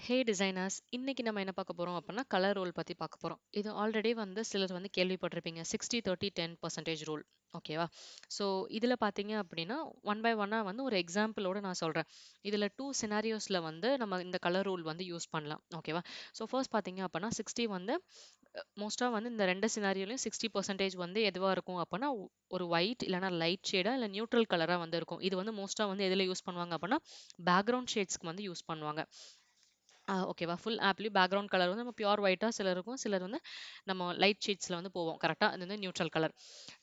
ஹே designers, இன்னைக்கு நம்ம என்ன பார்க்க போறோம் அப்படின்னா கலர் ரூல் பத்தி பார்க்க போறோம். இது ஆல்ரெடி வந்து சிலர் வந்து கேள்விப்பட்டிருப்பீங்க 60-30-10% ரூல். ஓகேவா? ஸோ இதில் பார்த்தீங்க அப்படின்னா ஒன் பை ஒன்னாக வந்து ஒரு எக்ஸாம்பிளோட நான் சொல்கிறேன். இதில் டூ சினாரியோஸில் வந்து நம்ம இந்த கலர் ரூல் வந்து யூஸ் பண்ணலாம். ஓகேவா? ஸோ ஃபர்ஸ்ட் பார்த்தீங்க அப்படின்னா 60 வந்து மோஸ்ட்டாக வந்து இந்த ரெண்டு சினாரியோலையும் 60% வந்து எதுவாக இருக்கும் அப்படின்னா ஒரு ஒயிட் இல்லைனா லைட் ஷேடாக இல்லை நியூட்ரல் கலராக வந்து இருக்கும். இது வந்து மோஸ்ட்டாக வந்து எதில் யூஸ் பண்ணுவாங்க அப்படின்னா பேக்ரவுண்ட் ஷேட்ஸ்க்கு வந்து யூஸ் பண்ணுவாங்க. ஓகேவா? ஃபுல் ஆப்லயும் பேக்ரவுண்ட் கலர் வந்து நம்ம பியூர் ஒயிட்டா சிலர் இருக்கும். சிலர் வந்து நம்ம லைட் ஷேட்ஸ்ல வந்து போவோம். கரெக்ட்டா? இது வந்து நியூட்ரல் கலர்.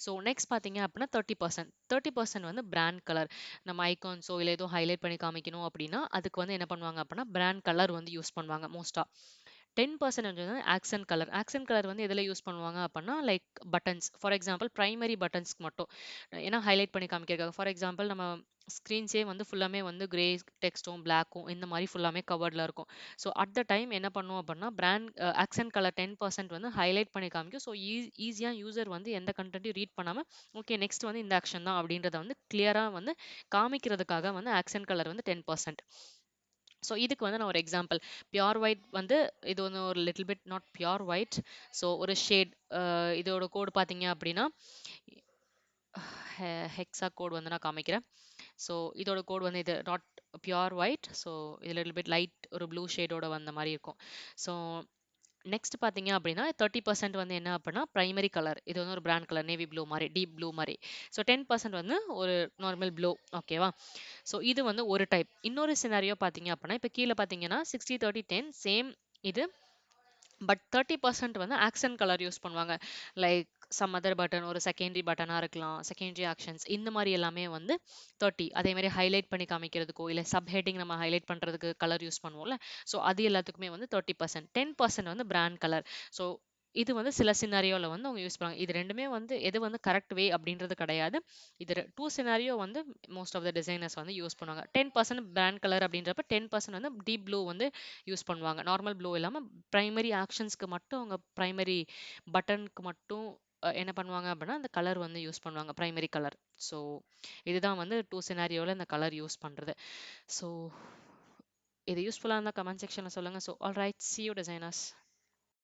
ஸோ நெக்ஸ்ட் பார்த்தீங்க அப்படின்னா 30%. 30% வந்து பிராண்ட் கலர். நம்ம ஐகான்ஸோ இல்ல ஏதோ ஹைலைட் பண்ணி காமிக்கணும் அப்படின்னா, அதுக்கு வந்து என்ன பண்ணுவாங்க அப்படின்னா, பிராண்ட் கலர் வந்து யூஸ் பண்ணுவாங்க மோஸ்ட்டா. 10% வந்து ஆக்சென்ட் கலர். ஆக்சென்ட் கலர் வந்து எதுல யூஸ் பண்ணுவாங்க அப்படின்னா, like buttons. For example primary பட்டன்ஸ்க்கு மட்டும். ஏன்னா ஹைலைட் பண்ணி காமிக்கிறதுக்காக. ஃபார் எக்ஸாம்பிள் நம்ம ஸ்க்ரீன்ஸே வந்து ஃபுல்லாமே வந்து கிரே டெக்ஸ்ட்டும், பிளாக்கும் இந்த மாதிரி ஃபுல்லாமே கவர்ட்ல இருக்கும். ஸோ அட் த டைம் என்ன பண்ணும் அப்படின்னா, பிராண்ட் ஆக்சென்ட் கலர் 10% வந்து ஹைலைட் பண்ணி காமிக்கும். ஸோ ஈஸியா யூசர் வந்து எந்த கண்டென்ட்டையும் ரீட் பண்ணாம, ஓகே நெக்ஸ்ட் வந்து இந்த ஆக்ஷன் தான் அப்படின்றத வந்து கிளியரா வந்து காமிக்கிறதுக்காக வந்து ஆக்சென்ட் கலர் வந்து 10%. ஸோ இதுக்கு வந்து நான் ஒரு எக்ஸாம்பிள் பியோர் ஒயிட் வந்து இது வந்து ஒரு little bit not pure white. So ஒரு ஷேட் இதோட கோடு பார்த்தீங்க அப்படின்னா ஹெக்ஸா கோட் வந்து நான் காமிக்கிறேன். ஸோ இதோட கோட் வந்து இது நாட் பியோர் ஒயிட். ஸோ இது லிட்டில் பிட் லைட் ஒரு ப்ளூ ஷேடோட வந்த மாதிரி இருக்கும். ஸோ நெக்ஸ்ட் பார்த்தீங்க அப்படின்னா 30% வந்து என்ன அப்படின்னா பிரைமரி கலர். இது வந்து ஒரு பிராண்ட் கலர் நேவி ப்ளூ மாதிரி டீப் ப்ளூ மாதிரி. ஸோ 10% வந்து ஒரு நார்மல் ப்ளூ. ஓகேவா? ஸோ இது வந்து ஒரு டைப். இன்னொரு சினாரியோ பார்த்தீங்க அப்படின்னா இப்போ கீழே பார்த்தீங்கன்னா 60-30-10 சேம் இது. பட் 30% வந்து ஆக்சென்ட் கலர் யூஸ் பண்ணுவாங்க. லைக் சம் அதர் பட்டன் ஒரு செகண்டரி பட்டனாக இருக்கலாம், செகண்டரி ஆக்ஷன்ஸ் இந்த மாதிரி எல்லாமே வந்து 30. அதே மாதிரி ஹைலைட் பண்ணி காமிக்கிறதுக்கோ இல்லை சப் ஹெட்டிங் நம்ம ஹைலைட் பண்ணுறதுக்கு கலர் யூஸ் பண்ணுவோம்ல. ஸோ அது எல்லாத்துக்குமே வந்து 30%. 10% வந்து பிராண்ட் கலர். ஸோ இது வந்து சில சினாரியோவில் வந்து அவங்க யூஸ் பண்ணுவாங்க. இது ரெண்டுமே வந்து எது வந்து கரெக்ட் வே அப்படின்றது கிடையாது. இது டூ சினாரியோ வந்து மோஸ்ட் ஆஃப் த டிசைனர்ஸ் வந்து யூஸ் பண்ணுவாங்க. 10% பிராண்ட் கலர் அப்படின்றப்ப 10% வந்து டீப் ப்ளூ வந்து யூஸ் பண்ணுவாங்க. நார்மல் ப்ளூ இல்லாமல் பிரைமரி ஆக்ஷன்ஸ்க்கு மட்டும் அவங்க பிரைமரி பட்டனுக்கு மட்டும் என்ன பண்ணுவாங்க அப்படின்னா அந்த கலர் வந்து யூஸ் பண்ணுவாங்க பிரைமரி கலர். ஸோ இதுதான் வந்து டூ சினாரியோவில் இந்த கலர் யூஸ் பண்ணுறது. ஸோ இது யூஸ்ஃபுல்லாக இருந்தால் கமெண்ட் செக்ஷனில் சொல்லுங்கள். So all right, see you designers.